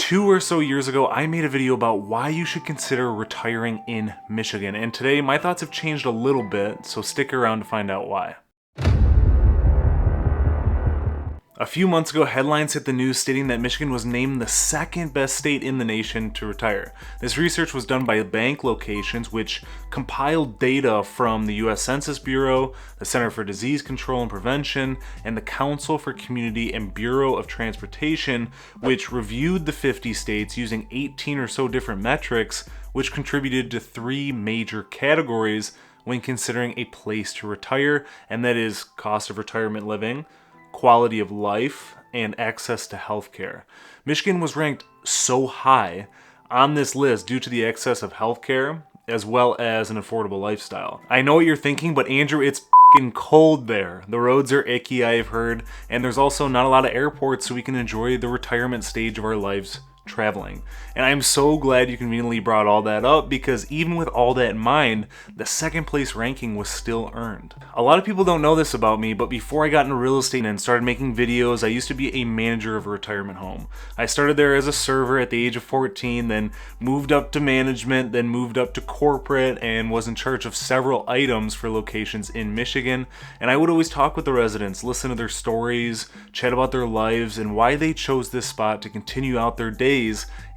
2 or so years ago, I made a video about why you should consider retiring in Michigan, and today my thoughts have changed a little bit, so stick around to find out why. A few months ago, headlines hit the news stating that Michigan was named the second best state in the nation to retire. This research was done by bank locations, which compiled data from the US Census Bureau, the Center for Disease Control and Prevention, and the Council for Community and Bureau of Transportation, which reviewed the 50 states using 18 or so different metrics, which contributed to 3 major categories when considering a place to retire, and that is cost of retirement living, quality of life, and access to healthcare. Michigan was ranked so high on this list due to the excess of healthcare as well as an affordable lifestyle. I know what you're thinking, but Andrew, it's f***ing cold there. The roads are icky, I've heard, and there's also not a lot of airports so we can enjoy the retirement stage of our lives traveling. And I'm so glad you conveniently brought all that up, because even with all that in mind, the second place ranking was still earned. A lot of people don't know this about me, but before I got into real estate and started making videos, I used to be a manager of a retirement home. I started there as a server at the age of 14, then moved up to management, then moved up to corporate, and was in charge of several items for locations in Michigan. And I would always talk with the residents, listen to their stories, chat about their lives, and why they chose this spot to continue out their days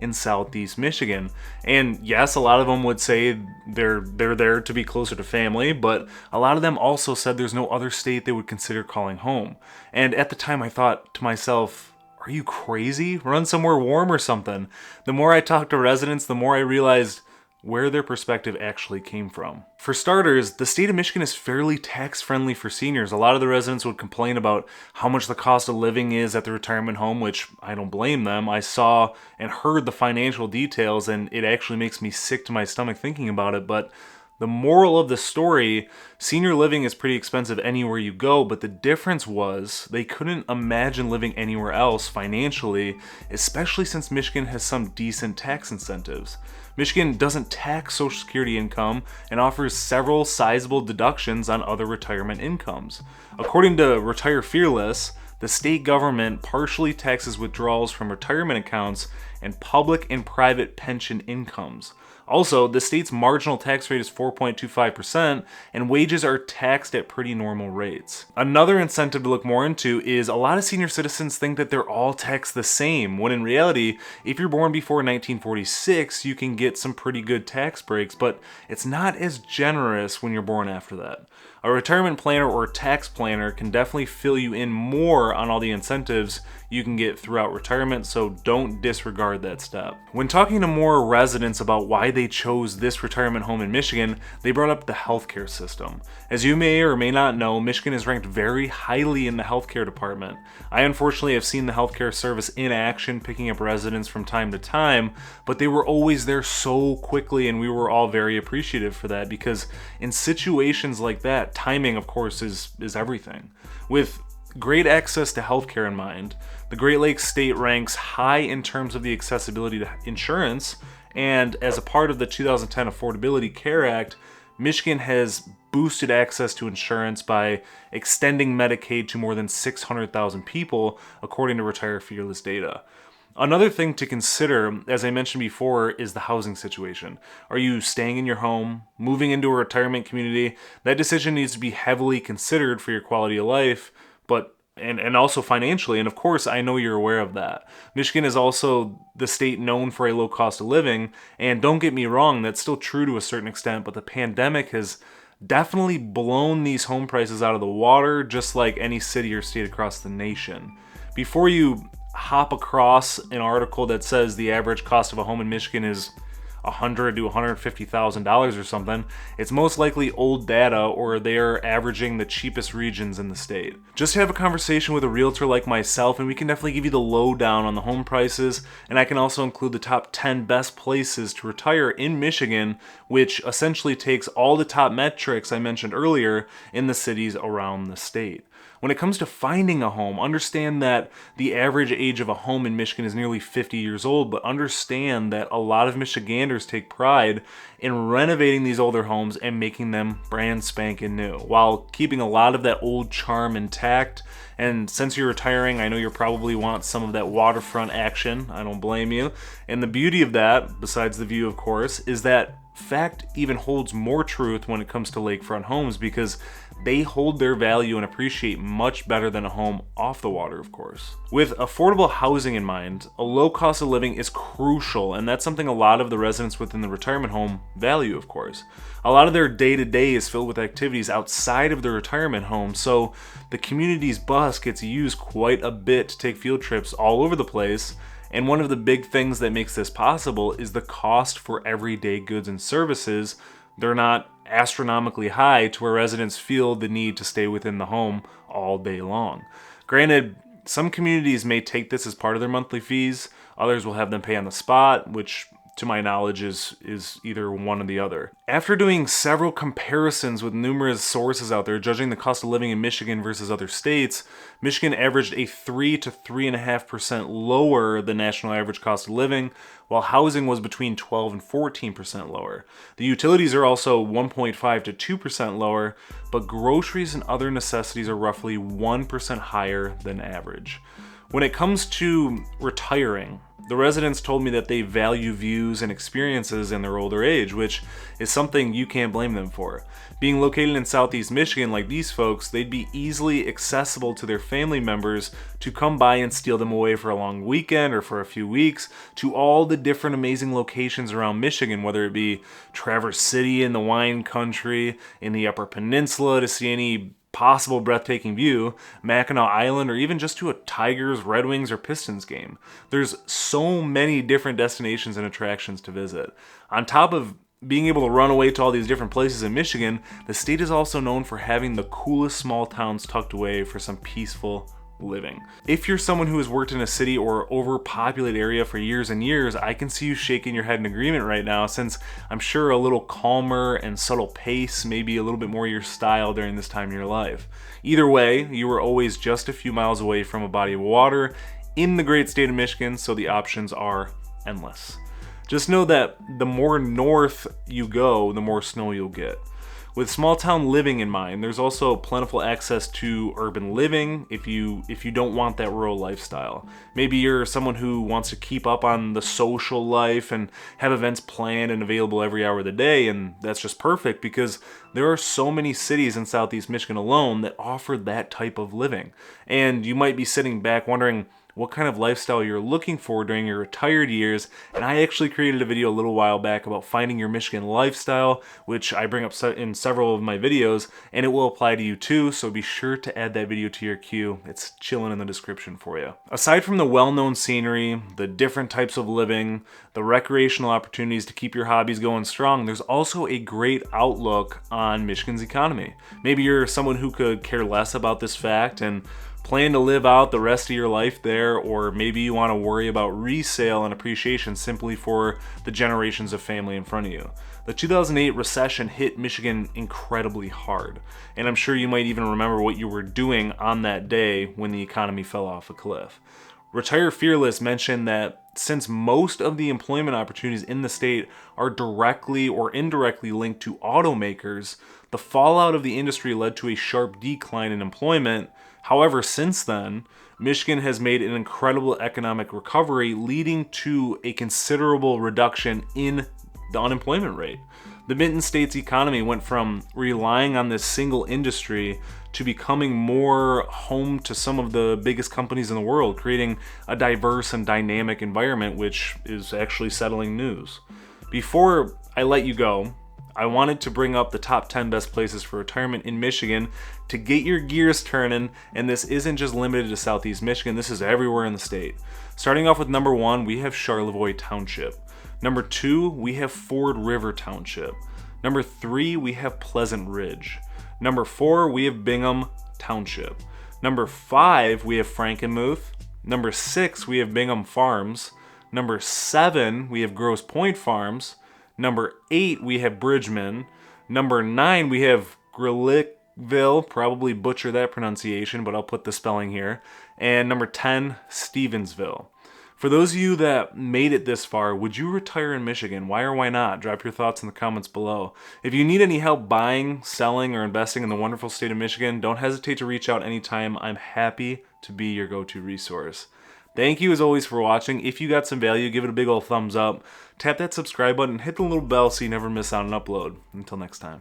in Southeast Michigan. And yes, a lot of them would say they're there to be closer to family, but a lot of them also said there's no other state they would consider calling home. And at the time I thought to myself, are you crazy? Run somewhere warm or something. The more I talked to residents, the more I realized where their perspective actually came from. For starters, the state of Michigan is fairly tax-friendly for seniors. A lot of the residents would complain about how much the cost of living is at the retirement home, which I don't blame them. I saw and heard the financial details, and it actually makes me sick to my stomach thinking about it, but the moral of the story, senior living is pretty expensive anywhere you go, but the difference was they couldn't imagine living anywhere else financially, especially since Michigan has some decent tax incentives. Michigan doesn't tax Social Security income and offers several sizable deductions on other retirement incomes. According to Retire Fearless, the state government partially taxes withdrawals from retirement accounts and public and private pension incomes. Also, the state's marginal tax rate is 4.25%, and wages are taxed at pretty normal rates. Another incentive to look more into is a lot of senior citizens think that they're all taxed the same, when in reality, if you're born before 1946, you can get some pretty good tax breaks, but it's not as generous when you're born after that. A retirement planner or tax planner can definitely fill you in more on all the incentives you can get throughout retirement, so don't disregard that step. When talking to more residents about why they chose this retirement home in Michigan, they brought up the healthcare system. As you may or may not know, Michigan is ranked very highly in the healthcare department. I unfortunately have seen the healthcare service in action picking up residents from time to time, but they were always there so quickly, and we were all very appreciative for that, because in situations like that, timing, of course, is everything. With great access to healthcare in mind, the Great Lakes state ranks high in terms of the accessibility to insurance, and as a part of the 2010 Affordability Care Act, Michigan has boosted access to insurance by extending Medicaid to more than 600,000 people, according to Retire Fearless data. Another thing to consider, as I mentioned before, is the housing situation. Are you staying in your home, moving into a retirement community? That decision needs to be heavily considered for your quality of life, but and also financially, and of course I know you're aware of that. Michigan is also the state known for a low cost of living, and don't get me wrong, that's still true to a certain extent, but the pandemic has definitely blown these home prices out of the water, just like any city or state across the nation. Before you hop across an article that says the average cost of a home in Michigan is $100,000 to $150,000 or something, it's most likely old data, or they're averaging the cheapest regions in the state. Just have a conversation with a realtor like myself, and we can definitely give you the lowdown on the home prices, and I can also include the top 10 best places to retire in Michigan, which essentially takes all the top metrics I mentioned earlier in the cities around the state. When it comes to finding a home, understand that the average age of a home in Michigan is nearly 50 years old, but understand that a lot of Michiganders take pride in renovating these older homes and making them brand spanking new, while keeping a lot of that old charm intact. And since you're retiring, I know you probably want some of that waterfront action. I don't blame you. And the beauty of that, besides the view of course, is that fact even holds more truth when it comes to lakefront homes, because they hold their value and appreciate much better than a home off the water, of course. With affordable housing in mind, a low cost of living is crucial, and that's something a lot of the residents within the retirement home value, of course. A lot of their day-to-day is filled with activities outside of the retirement home, so the community's bus gets used quite a bit to take field trips all over the place. And one of the big things that makes this possible is the cost for everyday goods and services. They're not astronomically high to where residents feel the need to stay within the home all day long. Granted, some communities may take this as part of their monthly fees. Others will have them pay on the spot, which to my knowledge is either one or the other. After doing several comparisons with numerous sources out there judging the cost of living in Michigan versus other states, Michigan averaged a 3 to 3.5% lower than national average cost of living, while housing was between 12 and 14% lower. The utilities are also 1.5 to 2% lower, but groceries and other necessities are roughly 1% higher than average. When it comes to retiring, the residents told me that they value views and experiences in their older age, which is something you can't blame them for. Being located in Southeast Michigan like these folks, they'd be easily accessible to their family members to come by and steal them away for a long weekend or for a few weeks to all the different amazing locations around Michigan, whether it be Traverse City in the wine country, in the Upper Peninsula to see any possible breathtaking view, Mackinac Island, or even just to a Tigers, Red Wings, or Pistons game. There's so many different destinations and attractions to visit. On top of being able to run away to all these different places in Michigan, the state is also known for having the coolest small towns tucked away for some peaceful living. If you're someone who has worked in a city or overpopulated area for years and years, I can see you shaking your head in agreement right now, since I'm sure a little calmer and subtle pace may be a little bit more your style during this time in your life. Either way, you were always just a few miles away from a body of water in the great state of Michigan, so the options are endless. Just know that the more north you go, the more snow you'll get. With small town living in mind, there's also plentiful access to urban living if you don't want that rural lifestyle. Maybe you're someone who wants to keep up on the social life and have events planned and available every hour of the day, and that's just perfect because there are so many cities in Southeast Michigan alone that offer that type of living. And you might be sitting back wondering what kind of lifestyle you're looking for during your retired years, and I actually created a video a little while back about finding your Michigan lifestyle, which I bring up in several of my videos, and it will apply to you too, so be sure to add that video to your queue. It's chilling in the description for you. Aside from the well-known scenery, the different types of living, the recreational opportunities to keep your hobbies going strong, there's also a great outlook on Michigan's economy. Maybe you're someone who could care less about this fact and plan to live out the rest of your life there, or maybe you want to worry about resale and appreciation simply for the generations of family in front of you. The 2008 recession hit Michigan incredibly hard, and I'm sure you might even remember what you were doing on that day when the economy fell off a cliff. Retire Fearless mentioned that since most of the employment opportunities in the state are directly or indirectly linked to automakers, the fallout of the industry led to a sharp decline in employment. However, since then, Michigan has made an incredible economic recovery, leading to a considerable reduction in the unemployment rate. The Mitten State's economy went from relying on this single industry to becoming more home to some of the biggest companies in the world, creating a diverse and dynamic environment, which is actually settling news. Before I let you go, I wanted to bring up the top 10 best places for retirement in Michigan to get your gears turning, and this isn't just limited to Southeast Michigan, this is everywhere in the state. Starting off with number 1, we have Charlevoix Township. Number 2, we have Ford River Township. Number 3, we have Pleasant Ridge. Number 4, we have Bingham Township. Number 5, we have Frankenmuth. Number 6, we have Bingham Farms. Number 7, we have Grosse Pointe Farms. Number 8, we have Bridgman. Number 9, we have Stevensville, probably butcher that pronunciation, but I'll put the spelling here. And number 10, Stevensville. For those of you that made it this far, would you retire in Michigan? Why or why not? Drop your thoughts in the comments below. If you need any help buying, selling, or investing in the wonderful state of Michigan, don't hesitate to reach out anytime. I'm happy to be your go-to resource. Thank you as always for watching. If you got some value, give it a big old thumbs up. Tap that subscribe button, hit the little bell so you never miss out on an upload. Until next time.